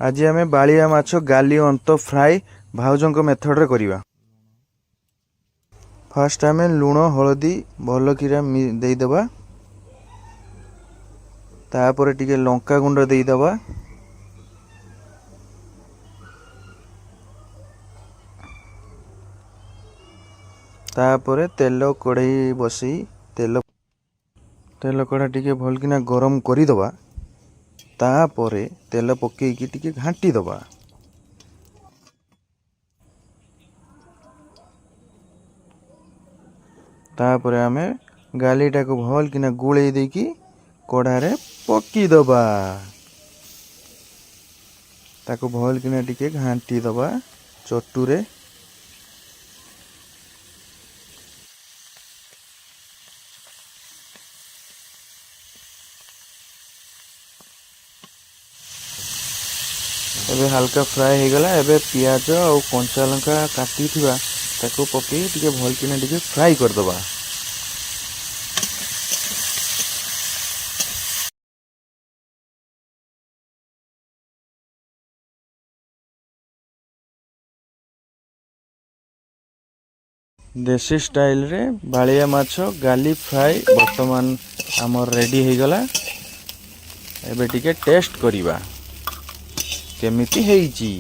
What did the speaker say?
आज आम बालिया माछ गाली अंत फ्राए भाउजों मेथड रे करिवा। फास्ट आम लुण हलदी भल किरा देदेबा, तापर टिके लंका गुंड देदेबा, तापर तेल कढ़ाई बसई तेल तेल कढ़ा टिके भल किना गरम करदबा, तापरे तेल पकईकी टिके घाटी दबा। तापर आमे गालीटा को भल किना गुड़े देकी कढ़ारे पकी दबा, ताको भल किना टिके घाटी दबा चटुरे। एबे हल्का फ्राए हो गला। एबे पियाज और कंचा लंका काटी थिबा ताको पकई टिके भल किना टिके फ्राई कर दबा। देसी स्टाइल रे बालिया माछ गाली फ्राए वर्तमान आमर रेडी हो गला। एबे टिके टेस्ट करिबा केमिति हेइची।